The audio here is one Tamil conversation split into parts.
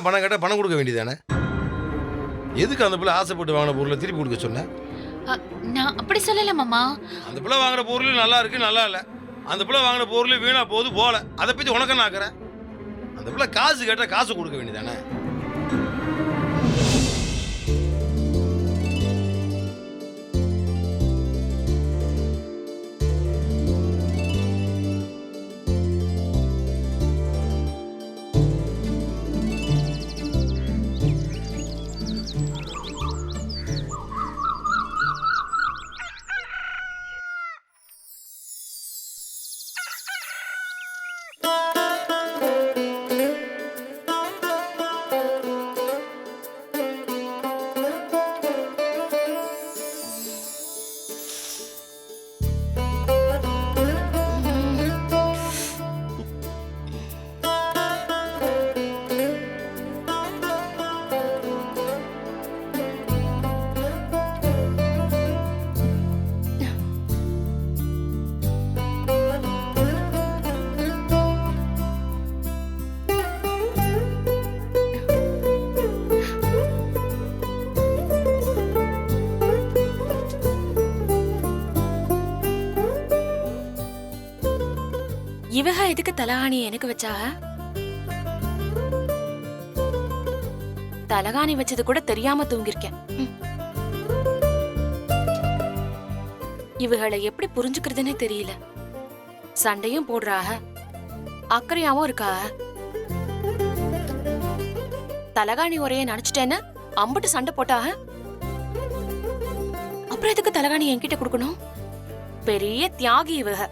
தான் பணம் கேட்டால் பணம் கொடுக்க வேண்டியதானே? எதுக்கு அந்த பிள்ளை ஆசைப்பட்டு வாங்கின பொருளை திருப்பி கொடுக்க சொன்னேன்? நான் அப்படி சொல்லல மாமா. அந்த பிள்ளை வாங்குற பொருள் நல்லா இருக்கு, நல்லா இல்லை. அந்த பிள்ளை வாங்கின பொருள் வீணா போகுது போல. அதை பற்றி உனக்கு என்ன ஆக்குறேன்? அந்த பிள்ளை காசு கேட்டால் காசு கொடுக்க வேண்டியதானே? இவக எதுக்கு தலகாணி எனக்கு வச்சாக? தலகாணி வச்சது கூட தெரியாம தூங்கிருக்கேன். இவகளை எப்படி புரிஞ்சுக்கிறதுனே தெரியல. சண்டையும் போடுறாக, அக்கறையாவும் இருக்காக. தலகாணி ஒரைய நினைச்சிட்டேன்னு அம்புட்டு சண்டை போட்டாக. அப்புறம் எதுக்கு தலகாணி என்கிட்ட கொடுக்கணும்? பெரிய தியாகி இவக.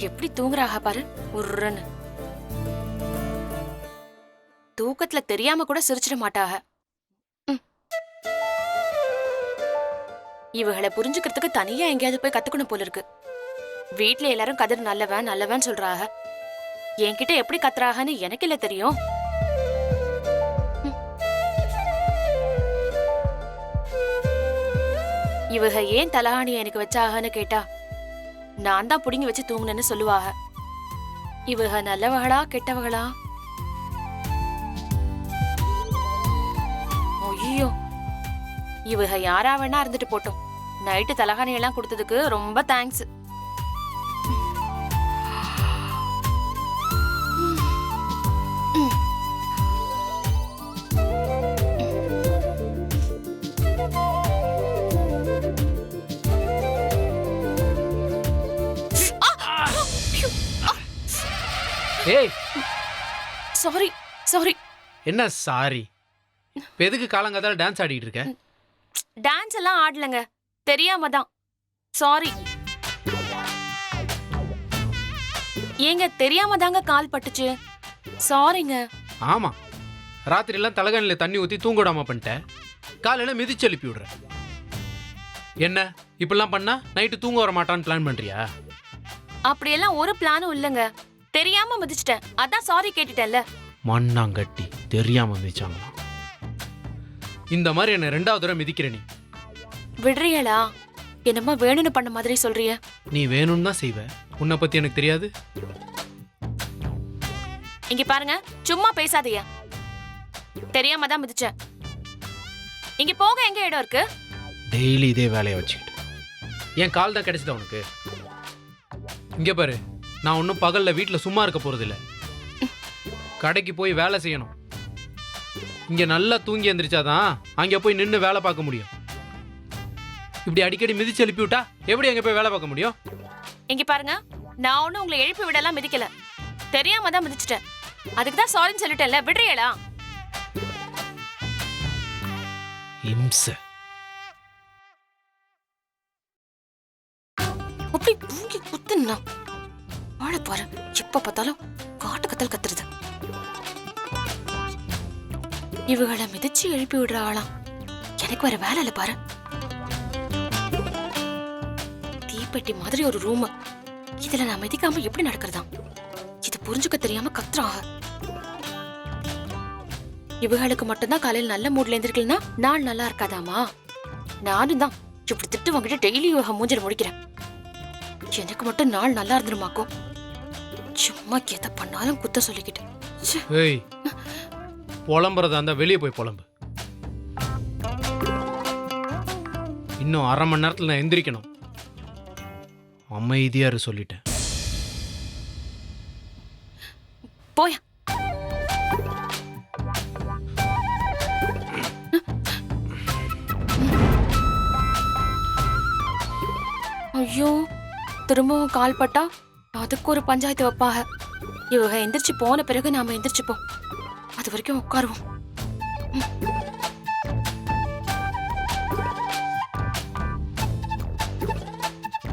எப்படி தூங்குறாக பாரு, உருன்னு. தூக்கத்துல தெரியாம கூட சிரிச்சிட மாட்டாக. இவகளை புரிஞ்சுக்கிறதுக்கு தனியா எங்கேயாவது போய் கத்துக்கணும் போல இருக்கு. வீட்டுல எல்லாரும் கதிர் நல்லவன் நல்லவன் சொல்றாக. என்கிட்ட எப்படி கத்துறாகன்னு எனக்கு இல்ல தெரியும். இவக ஏன் தலகாணிய எனக்கு வச்சாகன்னு கேட்டா, நான் தான் புடிங்கி வச்சு தூங்குனேன்னு சொல்லுவாக. இவக நல்லவகளா கெட்டவகளா? ஐயோ, இவக யாரா வேணா இருந்துட்டு போட்டோம். நைட்டு தலகாணி எல்லாம் கொடுத்ததுக்கு ரொம்ப தேங்க்ஸ். ஏய், சாரி சாரி. என்ன சாரி? எதுக்கு காலங்காத்தால டான்ஸ் ஆடிட்டு இருக்க? டான்ஸ் எல்லாம் ஆடலங்க, தெரியாம தான். சாரி. ஏங்க தெரியாம தாங்க கால் பட்டுச்சு. சாரிங்க. ஆமா, ராத்திரி எல்லாம் தலகாணில தண்ணி ஊத்தி தூங்க விடாம பண்ணிட்டேன். காலையில மிதிச்சு எழுப்பி விடுற. என்ன இப்பெல்லாம் பண்ணா நைட்டு தூங்க வர மாட்டான்னு பிளான் பண்றியா? அப்படியெல்லாம் ஒரு பிளானும் இல்லங்க. தெரியாம மிதிச்சிட்டேன், அதான் சாரி கேட்டுட்டேன்ல. மண்ணாங்கட்டி தெரியாம மிதிச்சாங்களா? இந்த மாதிரி என்ன ரெண்டாவது தடவை மிதிக்கிற நீ. விடுறீங்களா? என்னமா வேணும்னு பண்ண மாதிரி சொல்றிய? நீ வேணும்னு தான் செய்வ. உன்னை பத்தி எனக்கு தெரியாது. இங்க பாருங்க, சும்மா பேசாதீங்க. தெரியாம தான் மிதிச்சேன். இங்க போக எங்க இடம் இருக்கு? டெய்லி இதே வேலையை வச்சுக்கிட்டு என் கால் தான் கிடைச்சதா உனக்கு? இங்க பாரு, நான் ஒன்றும் பகல்ல வீட்டில் சும்மா இருக்க போறதில்ல. கடைக்கு போய் வேலை செய்யணும். இங்க நல்லா தூங்கி எந்திரிச்சாதான் அங்க போய் நின்று வேலை பார்க்க முடியும். இப்படி அடிக்கடி மிதிச்சு எழுப்பி விட்டா எப்படி அங்க போய் வேலை பார்க்க முடியும்? இங்க பாருங்க, நான் ஒன்னும் உங்களை எழுப்பி விடலாம் மிதிக்கல. தெரியாம தான் மிதிச்சிட்டேன். அதுக்கு தான் சாரின்னு சொல்லிட்டேன்ல. விடுறீங்களா? இம்சை. அப்படி தூங்கி குத்துனா வாழ பாரு. எப்ப பார்த்தாலும் காட்டு கத்தல் கத்துறது. இவகளை மிதிச்சு எழுப்பி விடுற ஆளாம். எனக்கு வர வேலை இல்ல பாரு. தீப்பெட்டி மாதிரி ஒரு ரூம். இதுல நான் மிதிக்காம எப்படி நடக்கிறதா? இது புரிஞ்சுக்க தெரியாம கத்துறாங்க. இவங்களுக்கு மட்டும்தான் காலையில் நல்ல மூட்ல எழுந்திருக்கலன்னா நாள் நல்லா இருக்காதாமா? நானும் தான் இப்படி திட்டு வாங்கிட்டு டெய்லி யோகா மூஞ்சல் முடிக்கிறேன். எனக்கு மட்டும் நாள் நல்லா இருந்துருமாக்கும். சும்மா எதை பண்ணாலும் குத்த சொல்லிக்கிட்டு ச்சே. ஏய் புலம்புறதா இருந்தா வெளியே போய் புலம்பு. இன்னும் அரை மணி நேரத்தில் நான் எந்திரிக்கணும். அமைதியாரு சொல்லிட்டேன். போயா. ஐயோ, திரும்பவும் கால் பட்டா அதுக்கு ஒரு பஞ்சாயத்து வைப்பாக. இவங்க எந்திரிச்சு போன பிறகு நாம எந்திரிச்சுப்போம். அது வரைக்கும் உட்காருவோம்.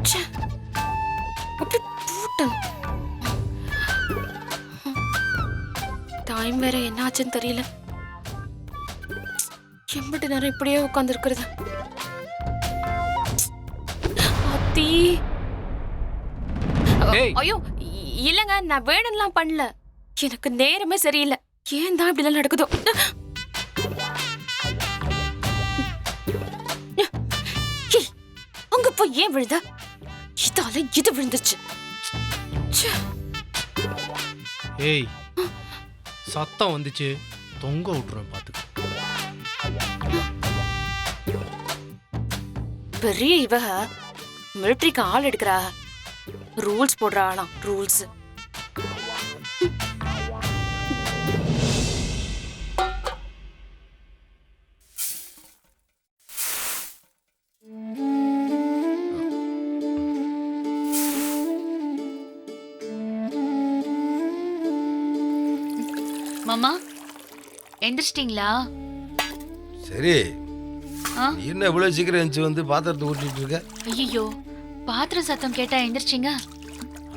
ச்சே, அப்படி பூட்டணும். டைம் வேற என்னாச்சுன்னு தெரியல. எம்பிட்டு நேரம் இப்படியே உட்கார்ந்து இருக்கிறது. அத்தி. ஏய். ஐயோ இல்லங்க, நான் வேணும்லாம் பண்ணல. எனக்கு நேரமே சரியில்லை. ஏன் தான் இப்படி எல்லாம் நடக்குதோ? ஏய், அங்க போய் ஏன் விழுத? இதால இது விழுந்துச்சு. ச்சே. ஏய் சத்தம் வந்துச்சு, தொங்க விட்டுருவேன் பார்த்துக்க. பெரிய இவ மிலிட்டரிக்கு ஆள் எடுக்கிறா. ரூல்ஸ் போடுறாளாம், ரூல்ஸ். மாமா எந்திரிச்சிட்டீங்களா? சரி, ஆ? நீ என்ன இவ்வளோ சீக்கிரம் எழுந்துச்சு வந்து பாத்திரத்தை ஊட்டிட்டு இருக்க? ஐயோ, பாத்திர சத்தம் கேட்டா எந்திரிச்சிங்க?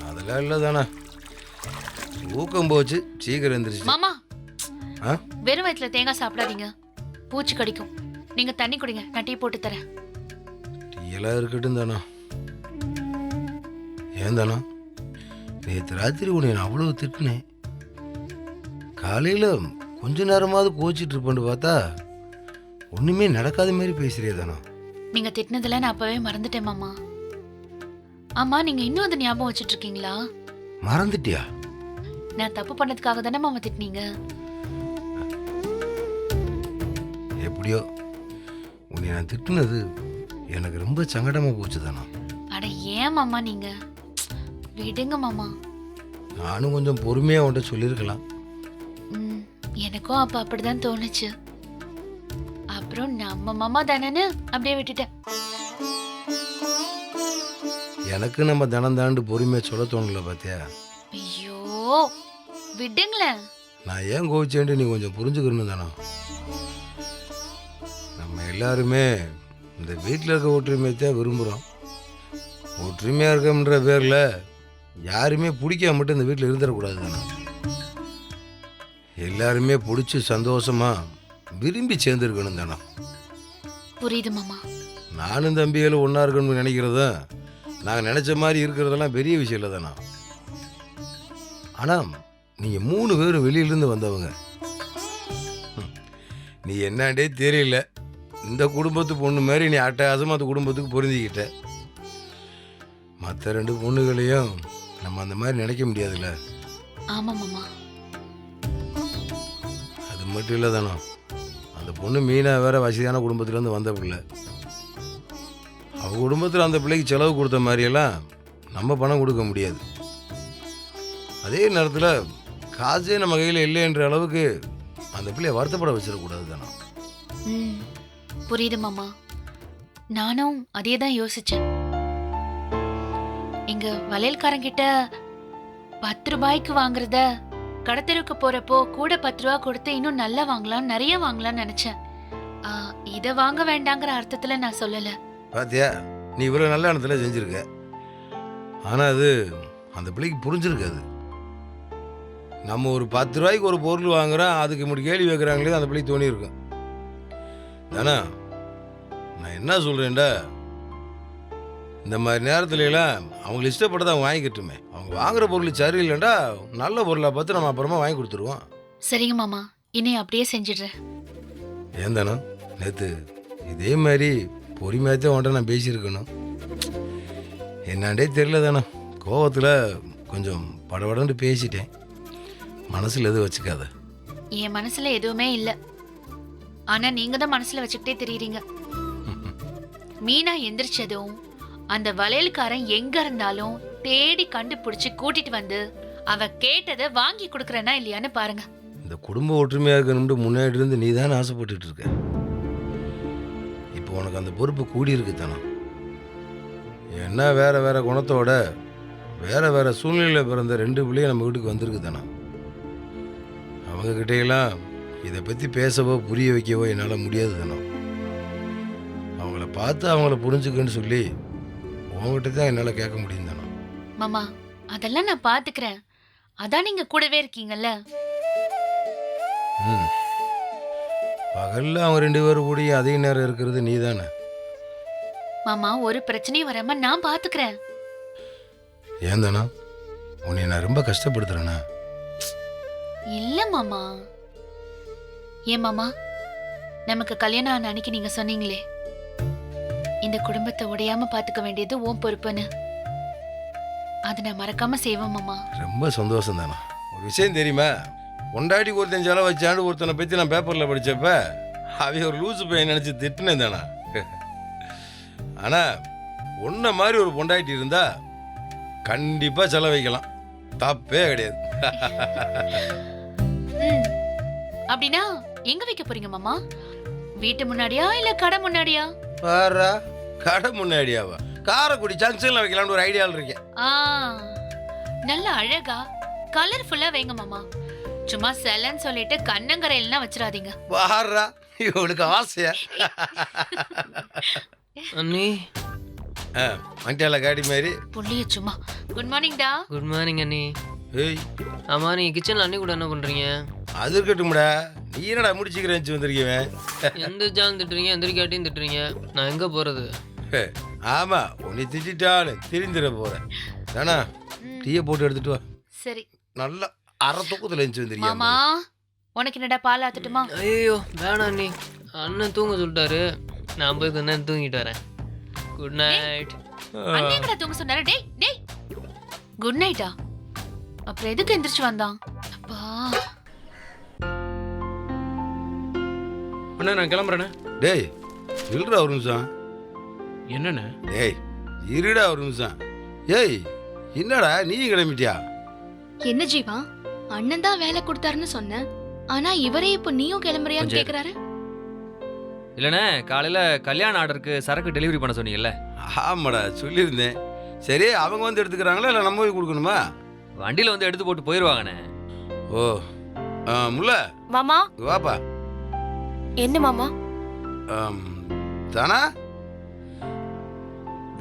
அதெல்லாம் இல்லை தானே, ஊக்கம் போச்சு, சீக்கிரம் எழுந்திரிச்சு. மாமா ஆ? வெறும் வயிற்றுல தேங்காய் சாப்பிடாதீங்க, பூச்சி கடிக்கும். நீங்க தண்ணி குடிங்க, நான் டீ போட்டு தரேன். டீ எல்லாம் இருக்கட்டும் தானே. ஏன் தானே நேற்று ராத்திரி உன்னை நான் அவ்வளோ திட்டினேன். காலையில் கொஞ்ச நேரமாவது கோச்சிட்டு இருப்பேன்னு பார்த்தா ஒன்றுமே நடக்காத மாதிரி பேசுறியே தானே. நீங்க திட்டினதெல்லாம் நான் அப்பவே மறந்துட்டேன் மாமா. ஆமா, நீங்க இன்னும் அந்த ஞாபகம் வச்சுட்டு இருக்கீங்களா? மறந்துட்டியா? நான் தப்பு பண்ணதுக்காக தானே மாமா திட்டினீங்க. எப்படியோ உன்னை நான் திட்டினது எனக்கு ரொம்ப சங்கடமாக போச்சு தானே. அட ஏன் மாமா நீங்க விடுங்க மாமா. நானும் கொஞ்சம் பொறுமையாக உன்கிட்ட சொல்லியிருக்கலாம். எனக்கும் அப்ப அப்படிதான் தோணுச்சு. அப்புறம் நம்ம மாமா தானேன்னு அப்படியே விட்டுட்டேன். எனக்கு நம்ம தினம் தாண்டு பொறுமையாக சொல்ல தோணல பார்த்தியா. ஐயோ விடுங்களேன். நான் ஏன் கோவிச்சேன்ட்டு நீ கொஞ்சம் புரிஞ்சுக்கணும் தானே. நம்ம எல்லாருமே இந்த வீட்டில் இருக்க ஒற்றுமையத்தான் விரும்புகிறோம். ஒற்றுமையாக இருக்கன்ற பேரில் யாருமே பிடிக்காம மட்டும் இந்த வீட்டில் இருந்துடக்கூடாது தானே. எல்லாருமே பிடிச்சி சந்தோஷமாக விரும்பி சேர்ந்துருக்கணும் தானே. புரியுது மாமா. நானும் தம்பிகளும் ஒன்றா இருக்கணும்னு நினைக்கிறதும் நாங்கள் நினச்ச மாதிரி இருக்கிறதெல்லாம் பெரிய விஷயம் இல்லை தானே. ஆனால் நீங்கள் 3 பேரும் வெளியிலேருந்து வந்தவங்க. நீ என்னாண்டே தெரியல, இந்த குடும்பத்து பொண்ணு மாதிரி நீ அட்டகாசமாக அந்த குடும்பத்துக்கு பொருந்திக்கிட்ட. மற்ற 2 பொண்ணுகளையும் நம்ம அந்த மாதிரி நினைக்க முடியாதுல்ல. ஆமா மாமா. அது மட்டும் இல்லை தானே, அந்த பொண்ணு மீனா வேற வசதியான குடும்பத்துலேருந்து வந்த பிள்ளை. அவள் குடும்பத்தில் அந்த பிள்ளைக்கு செலவு கொடுத்த மாதிரியெல்லாம் நம்ம பணம் கொடுக்க முடியாது. அதே நேரத்தில் காசே நம்ம கையில் இல்லைன்ற அளவுக்கு அந்த பிள்ளையை வருத்தப்பட வச்சிடக்கூடாது தானே. புரியுது மாமா. நானும் அதே தான் யோசிச்சேன். எங்க வளையல்காரங்கிட்ட 10 ரூபாய்க்கு வாங்குறத கடத்தெருவுக்கு போறப்போ கூட 10 ரூபா கொடுத்து இன்னும் நல்லா வாங்கலாம், நிறைய வாங்கலாம்னு நினைச்சேன். இதை வாங்க வேண்டாங்கிற அர்த்தத்துல நான் சொல்லல. பாத்தியா, நீ இவ்வளோ நல்ல இடத்துல செஞ்சுருக்க. ஆனால் அது அந்த பிள்ளைக்கு புரிஞ்சிருக்காது. நம்ம ஒரு 10 ரூபாய்க்கு ஒரு பொருள் வாங்குறோம், அதுக்கு இப்படி கேள்வி வைக்கிறாங்களே அந்த பிள்ளைக்கு தோணியிருக்கும் தானே. நான் என்ன சொல்கிறேன்டா, இந்த மாதிரி நேரத்துலலாம் அவங்களுக்கு இஷ்டப்பட்டதை அவங்க வாங்கிக்கட்டுமே. அவங்க வாங்குற பொருள் சரியில்லைண்டா நல்ல பொருளை பார்த்து நம்ம அப்புறமா வாங்கி கொடுத்துருவோம். சரிங்க மாமா, இனி அப்படியே செஞ்சிடுறேன். ஏன் தானே நேற்று இதே மாதிரி பொறுமையாகத்தான் உன்ட்ட நான் பேசியிருக்கணும். என்னாண்டே தெரியல தானே, கோவத்தில் கொஞ்சம் படபடன்னு பேசிட்டேன். மனசில் எதுவும் வச்சுக்காத. என் மனசுல எதுவுமே இல்ல. ஆனா நீங்க தான் மனசுல வச்சுக்கிட்டே தெரியுறீங்க. மீனா எந்திரிச்சதும் அந்த வளையல்காரன் எங்க இருந்தாலும் தேடி கண்டுபிடிச்சு கூட்டிட்டு வந்து அவ கேட்டதை வாங்கி கொடுக்கறனா இல்லையான்னு பாருங்க. இந்த குடும்ப ஒற்றுமையாக இருக்கணும்னு முன்னாடி இருந்து நீ தானே ஆசைப்பட்டுட்டு இருக்க. இப்போ உனக்கு அந்த பொறுப்பு கூடி இருக்கு தானே. என்ன வேற வேற குணத்தோட வேற வேற சூழ்நிலையில் பிறந்த 2 பிள்ளைங்க நம்ம வீட்டுக்கு வந்திருக்கு தானே. அவங்க கிட்டையெல்லாம் இதை பற்றி பேசவோ புரிய வைக்கவோ என்னால் முடியாது தானே. அவங்கள பார்த்து அவங்கள புரிஞ்சுக்கன்னு சொல்லி உங்ககிட்ட தான் என்னால் கேட்க முடியும் தானே. மாமா அதெல்லாம் நான் பாத்துக்கிறேன். அதான் நீங்க கூடவே இருக்கீங்கல்ல. ம் பகலில் அவங்க 2 பேரும் கூடி அதிக நேரம் இருக்கிறது நீ தானே. மாமா ஒரு பிரச்சனையும் வராம நான் பாத்துக்கிறேன். ஏன் தானா உன்னை நான் ரொம்ப கஷ்டப்படுத்துறேனா? இல்ல மாமா. ஏன் மாமா, நமக்கு கல்யாணம் ஆன அன்னைக்கு நீங்க சொன்னீங்களே இந்த குடும்பத்தை உடையாம பாத்துக்க வேண்டியது உன் பொறுப்புன்னு. அதை நான் மறக்காம செய்வேன் மாமா. ரொம்ப சந்தோஷம் தானே. ஒரு விஷயம் தெரியுமா, பொண்டாட்டி ஒருத்தன் செலவு வச்சாண்டு ஒருத்தனை பற்றி நான் பேப்பரில் படித்தப்ப அவன் ஒரு லூசு பையன் நினச்சி திட்டினேன் தானே. ஆனால் உன்ன மாதிரி ஒரு பொண்டாட்டி இருந்தா கண்டிப்பாக செலவு வைக்கலாம், தப்பே கிடையாது. அப்படின்னா எங்க வைக்க போறீங்க மாமா? வீட்டு முன்னாடியா இல்ல கடை முன்னாடியா? பாரா, கடை முன்னாடியாவா? காரைக்குடி ஜங்ஷன்ல வைக்கலாம்னு ஒரு ஐடியாவில் இருக்கேன். நல்ல அழகா கலர்ஃபுல்லா வைங்க மாமா. சும்மா செலன்னு சொல்லிட்டு கண்ணங்கரையிலாம் வச்சிடாதீங்க. பாரா, இவளுக்கு ஆசையா? அண்ணி மண்டியால காடி மாதிரி புள்ளிய சும்மா. குட் மார்னிங் டா. குட் மார்னிங் அண்ணி. ஏய் ஆமா, நீங்க கிச்சன்ல அண்ணி கூட என்ன பண்றீங்க? அது இருக்கட்டும்டா, நீ என்னடா முடிச்சுக்கிறேன் வந்திருக்கீவன்? எந்திரிச்சாலும் திட்டுறீங்க, எந்திரிக்காட்டியும் திட்டுறீங்க. நான் எங்க போறது? ஆமா, உன்னை திட்டாலும் திருந்திர போறேன் தானா. டீயை போட்டு எடுத்துட்டு வா. சரி. நல்லா அரை தூக்கத்துல எழுந்து வந்துருக்கீங்க. மாமா உனக்கு என்னடா பால் ஆத்துட்டுமா? ஐயோ வேணாம் அண்ணி, அண்ணன் தூங்க சொல்லிட்டாரு. நான் போய் கொஞ்ச நேரம் தூங்கிட்டு வரேன். Good night. அண்ணேங்கடா தூங்க சொன்னாரு. டேய் டேய், குட் நைட்டா? அப்புறம் எதுக்கு எந்திரிச்சு வந்தான்? அப்பா அண்ணா நான் கிளம்புறேண்ணே. டேய் இருடா ஒரு நிமிஷம். என்னண்ணே? டேய் இருடா ஒரு நிமிஷம். ஏய் என்னடா நீ கிளம்பிட்டியா? என்ன ஜீவா, அண்ணன் தான் வேலை கொடுத்தாருன்னு சொன்னேன். ஆனா இவரே இப்போ நீயும் கிளம்புறியான்னு கேக்குறாரு. இல்லைண்ணே, காலையில் கல்யாண ஆர்டருக்கு சரக்கு டெலிவரி பண்ண சொன்னீங்கல்ல? ஆமாடா சொல்லியிருந்தேன். சரி, அவங்க வந்து எடுத்துக்கிறாங்களா இல்லை நம்ம போய் கொடுக்கணுமா? வண்டியில் வந்து எடுத்து போட்டு போயிடுவாங்கண்ணே. ஓ முல்ல மாமா. வாப்பா. என்ன மாமா? தானா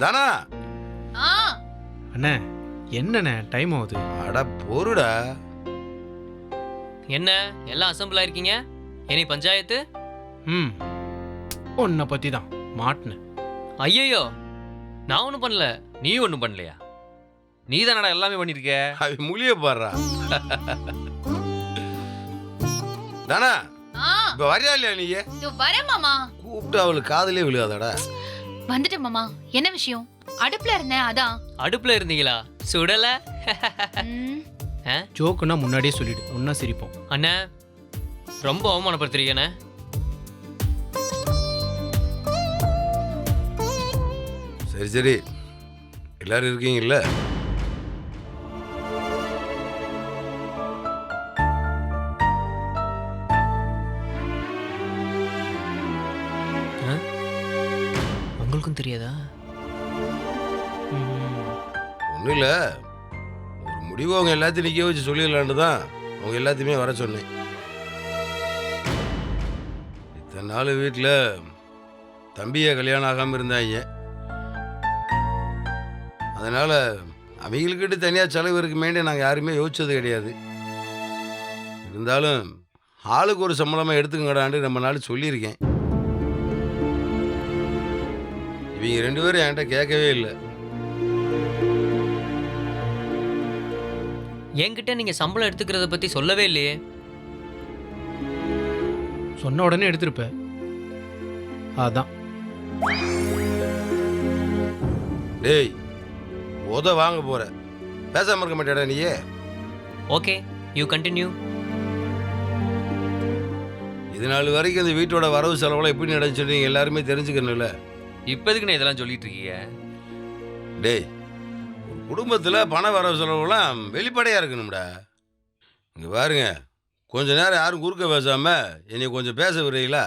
தானா. அண்ணே என்னண்ணே டைம் ஆகுது. அட போருடா. என்ன எல்லாம் அசம்பிள் ஆயிருக்கீங்க? இனி பஞ்சாயத்து? ம் உன்னை பற்றி தான் மாட்டினேன். ஐயோ, நான் ஒன்றும் பண்ணல. நீ ஒன்றும் பண்ணலையா? நீ தானடா எல்லாமே பண்ணியிருக்க. அவ மொழிய பாடுறா. தானா இப்ப வரியா இல்லையா? நீ இதோ வரேன் மாமா. கூப்பிட்டு அவளுக்கு காதலே விழுகாதாடா. வந்துட்டேன் மாமா. என்ன விஷயம்? அடுப்புல இருந்தேன் அதான். அடுப்புல இருந்தீங்களா? சுடல? ம், ஜோக்குன்னா முன்னாடியே சொல்லிடு, ஒன்றா சிரிப்போம். அண்ணா ரொம்ப அவமானப்படுத்துறீங்கண்ணே. சரி சரி, எல்லாரும் இருக்கீங்கல்ல? உங்களுக்கும் தெரியாதா? ஒன்றும் இல்லை, ஒரு முடிவு அவங்க எல்லாத்தையும் நிற்க வச்சு சொல்லிடலான்னு தான் அவங்க எல்லாத்தையுமே வர சொன்னேன். இத்தனை நாள் வீட்டில் தம்பியை கல்யாணம் ஆகாமல் இருந்தாங்க. அதனால் அவங்களுக்கிட்ட தனியாக செலவு இருக்குமேண்டே நாங்கள் யாருமே யோசிச்சது கிடையாது. இருந்தாலும் ஆளுக்கு ஒரு சம்பளமாக எடுத்துக்கங்கடான்னு நம்ம நாள் சொல்லியிருக்கேன். இவங்க 2 பேரும் என்கிட்ட கேட்கவே இல்லை. என்கிட்ட நீங்க சம்பளம் எடுத்துக்கிறத பத்தி சொல்லவே இல்லையே. சொன்ன உடனே எடுத்திருப்ப. அதான். டேய் உத வாங்க போற பேசாம இருக்க மாட்டேடா நீயே? Okay, you continue. இது நாள் வரைக்கும் இந்த வீட்டோட வரவு செலவுலாம் எப்படி நடந்துச்சு நீங்கள் எல்லாருமே தெரிஞ்சுக்கணும்ல. இப்போ எதுக்குண்ணே இதெல்லாம் சொல்லிட்டு இருக்கீங்க? டேய், ஒரு குடும்பத்தில் பண வரவு செலவுலாம் வெளிப்படையாக இருக்கணும்டா. இங்கே பாருங்க, கொஞ்ச நேரம் யாரும் குறுக்க பேசாமல் என்னை கொஞ்சம் பேச விடுறீங்களா?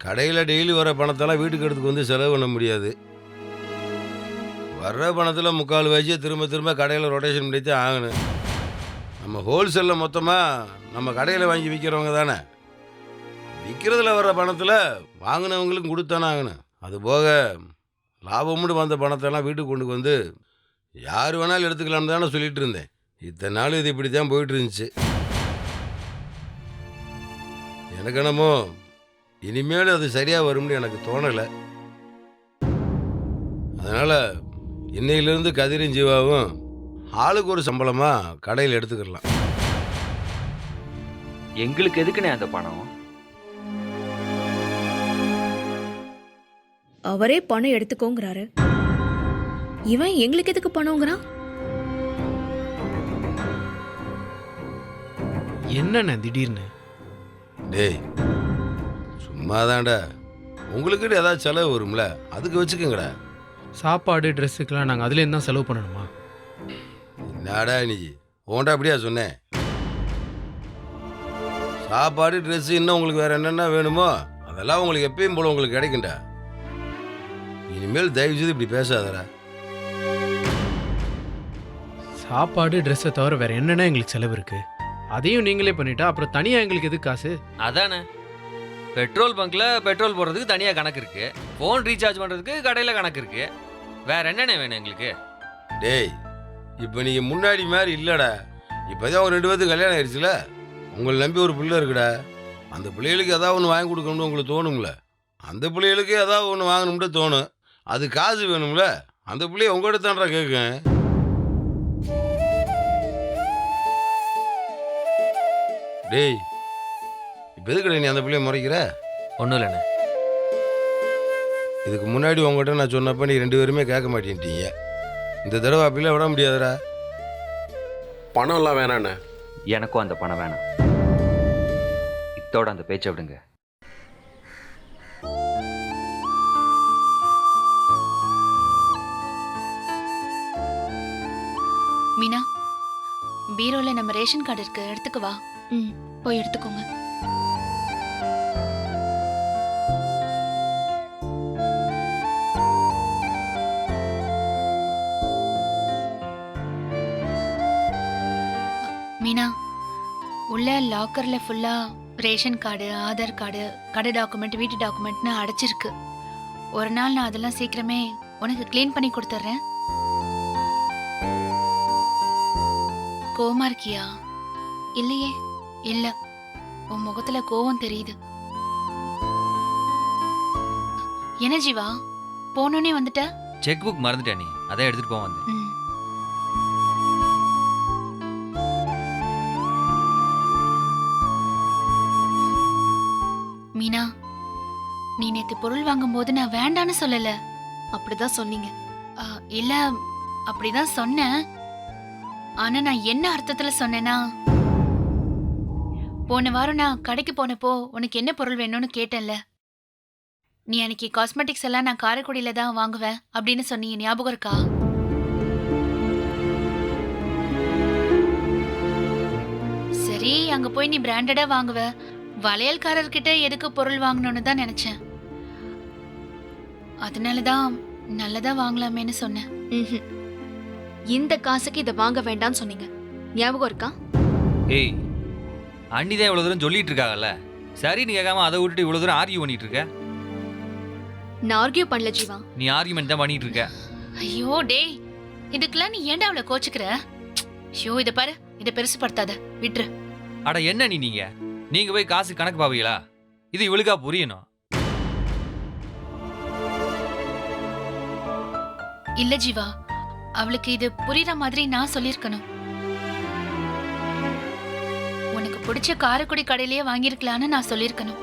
கடையில் டெய்லி வர பணத்தெல்லாம் வீட்டுக்கு எடுத்துக்கு வந்து செலவு பண்ண முடியாது. வர்ற பணத்தில் 3/4 வயசு திரும்ப கடையில் ரொட்டேஷன் பண்ணிட்டு ஆகணும். நம்ம ஹோல்சேலில் மொத்தமாக நம்ம கடையில் வாங்கி விற்கிறவங்க தானே. விற்கிறதுல வர்ற பணத்தில் வாங்கினவங்களுக்கும் கொடுத்தானே ஆகணும். அதுபோக லாபம்னு வந்த பணத்தெல்லாம் வீட்டுக்கு கொண்டு வந்து யார் வேணாலும் எடுத்துக்கலாம்னு தானே சொல்லிட்டு இருந்தேன். இத்தனை நாள் இது இப்படி தான் போயிட்டு இருந்துச்சு. எனக்கு என்னமோ இனிமேல் அது சரியாக வரும்னு எனக்கு தோணலை. அதனால் இன்னையிலேருந்து கதிரும் ஜீவாவும் ஆளுக்கு ஒரு சம்பளமாக கடையில் எடுத்துக்கலாம். எங்களுக்கு எதுக்குண்ணே அந்த பணம்? அவரே பணம் எடுத்துக்கோங்கிறாரு, இவன் எங்களுக்கு எதுக்கு பணம்ங்கிறான்? என்னண்ணே திடீர்னு? டேய், சும்மாதான்டா. உங்களுக்குன்னு ஏதாவது செலவு வரும்ல, அதுக்கு வச்சுக்கோங்கடா. சாப்பாடு ட்ரெஸ்ஸுக்கெலாம் நாங்கள் அதுலேருந்து தான் செலவு பண்ணணுமா? என்னடா நீ உன்கிட்ட அப்படியா சொன்னேன்? சாப்பாடு ட்ரெஸ்ஸு இன்னும் உங்களுக்கு வேறு என்னென்ன வேணுமோ அதெல்லாம் உங்களுக்கு எப்பயும் போல உங்களுக்கு கிடைக்கும்டா. இனிமேல் தயவு செய்து இப்படி பேசாதடா. சாப்பாடு ட்ரெஸ்ஸை தவிர வேறு என்னென்ன எங்களுக்கு செலவு இருக்குது? அதையும் நீங்களே பண்ணிட்டா அப்புறம் தனியாக எங்களுக்கு எதுக்கு காசு? அதானே, பெட்ரோல் பங்க்ல பெட்ரோல் போடுறதுக்கு தனியாக கணக்கு இருக்கு, ஃபோன் ரீசார்ஜ் பண்ணுறதுக்கு கடையில் கணக்கு இருக்கு. வேற என்னென்ன வேணும் எங்களுக்கு? டேய், இப்போ நீங்கள் முன்னாடி மாதிரி இல்லைடா. இப்போதான் ஒரு 2 பேருக்கு கல்யாணம் ஆயிடுச்சுல. உங்களை நம்பி ஒரு பிள்ளை இருக்குடா. அந்த பிள்ளைகளுக்கு ஏதாவது ஒன்று வாங்கி கொடுக்கணும்னு உங்களுக்கு தோணும்ல. அந்த பிள்ளைகளுக்கு ஏதாவது ஒன்று வாங்கணும்னு தோணும். அது காசு வேணும்ல. அந்த பிள்ளைய உங்கள்கிட்ட தான்டா கேட்கும். டேய், இப்போ எதுக்குடா நீ அந்த பிள்ளைய முறைக்கிற? ஒன்றும் இல்லைண்ணே. இதுக்கு முன்னாடி உங்கள்கிட்ட நான் சொன்னப்ப நீ 2 பேருமே கேட்க மாட்டேன்ட்டீங்க. இந்த தடவை அப்படிலாம் விட முடியாதுடா. பணம்லாம் வேணாண்ணே. எனக்கும் அந்த பணம் வேணாம். இத்தோட அந்த பேச்சை விடுங்க. மீனா, பீரோல நம்ம ரேஷன் கார்டு இருக்கு, எடுத்துக்கு வா. ம், போய் எடுத்துக்கோங்க. மீனா, உள்ள லாக்கர்ல ஃபுல்லா ரேஷன் கார்டு, ஆதார் கார்டு, கடை டாக்குமெண்ட், வீட்டு டாக்குமெண்ட்னு அடைச்சிருக்கு. ஒரு நாள் நான் அதெல்லாம் சீக்கிரமே உனக்கு க்ளீன் பண்ணி கொடுத்துட்றேன். கோவமா இருக்கியா? இல்லையே. இல்ல, உன் முகத்துல கோவம் தெரியுது. என்ன ஜீவா, போனோனே வந்துட்ட? செக் புக் மறந்துட்டேன், நீ அதான் எடுத்துட்டு போக வந்தேன். ம். மீனா, நீ நேத்து பொருள் வாங்கும் போது நான் வேண்டான்னு சொல்லல. அப்படிதான் சொன்னீங்க. இல்ல, அப்படிதான் சொன்னேன். ஆனா நான் என்ன அர்த்தத்துல சொன்னேன்னா, போன வாரம் நான் கடைக்கு போனப்போ உனக்கு என்ன பொருள் வேணும்னு கேட்டேன்ல. நீ அன்னைக்கு காஸ்மெட்டிக்ஸ் எல்லாம் நான் காரைக்குடியில தான் வாங்குவேன் அப்படின்னு சொன்னீங்க, ஞாபகம் இருக்கா? சரி, அங்க போய் நீ பிராண்டடா வாங்குவ, வளையல்காரர்கிட்ட எதுக்கு பொருள் வாங்கணும்னு தான் நினைச்சேன். அதனாலதான் நல்லதா வாங்கலாமேன்னு சொன்னேன். ம்ஹும். இந்த காசுக்கு இதை வாங்க வேண்டாம்னு சொன்னீங்க, ஞாபகம் இருக்கா? ஏய், அண்ணி தான் இவ்வளோ தூரம் சொல்லிட்டு இருக்காங்கல்ல, சரின்னு கேட்காம அதை விட்டுட்டு இவ்வளோ தூரம் ஆர்கியூ பண்ணிட்டு இருக்க. நான் ஆர்கியூ பண்ணல ஜீவா. நீ ஆர்கியூமெண்ட் தான் பண்ணிட்டு இருக்க. ஐயோ டேய், இதுக்கெல்லாம் நீ ஏன்டா அவளை கோச்சுக்கிற? ஐயோ, இதை பாரு, இதை பெருசுப்படுத்தாத, விட்டுரு. அட என்ன நீங்க போய் காசு கணக்கு பாவீங்களா? இது இவளுக்கா புரியணும்? இல்ல ஜீவா, அவளுக்கு இது புரியுற மாதிரி நான் சொல்லிருக்கணும். உனக்கு பிடிச்ச காரைக்குடி கடையிலேயே வாங்கியிருக்கலான்னு நான் சொல்லிருக்கணும்.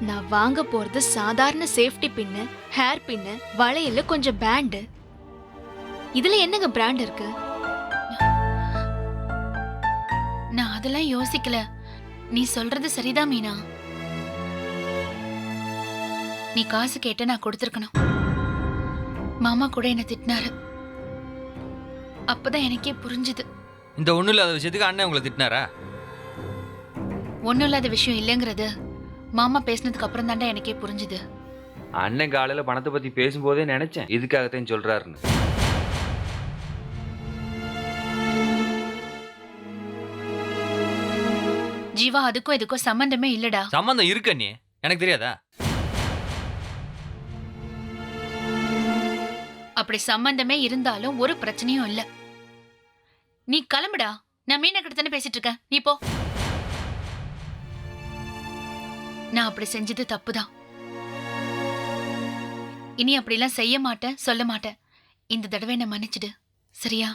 நான் வாங்க போறது சாதாரண சேஃப்டி பின்னு, ஹேர் பின்னு, வளையல கொஞ்சம் பேண்டு. இதுல என்னங்க பிராண்ட் இருக்கு? நான் அதெல்லாம் யோசிக்கல. நீ சொல்றது சரிதான் மீனா. நீ காசு கேட்ட நான் கொடுத்துருக்கணும். மாமா கூட என்ன திட்டினாரு. அப்பதான் எனக்கே புரிஞ்சுது. இந்த ஒன்றும் இல்லாத விஷயத்துக்கு அண்ணன் உங்களை திட்டினாரா? ஒண்ணும் இல்லாத விஷயம் இல்லைங்கிறது மாமா பேசினதுக்கு அப்புறம் தாண்டா எனக்கே புரிஞ்சுது. அண்ணன் காலையில பணத்தை பத்தி பேசும்போதே நினைச்சேன் இதுக்காகத்தான் சொல்றாருன்னு. ஜீவா, அதுக்கும் இதுக்கும் சம்பந்தமே இல்லடா. சம்மந்தம் இருக்கு அண்ணி, எனக்கு தெரியாதா? அப்படி சம்பந்தமே இருந்தாலும் ஒரு பிரச்சனையும் இல்ல. நீ கிளம்புடா. நான் மீனை கிட்ட தானே பேசிட்டு இருக்கேன். நீ போ. நான் அப்படி செஞ்சது தப்புதான். இனி அப்படிலாம் செய்ய மாட்டேன், சொல்ல மாட்டேன். இந்த தடவை என்ன மன்னிச்சிடு, சரியா?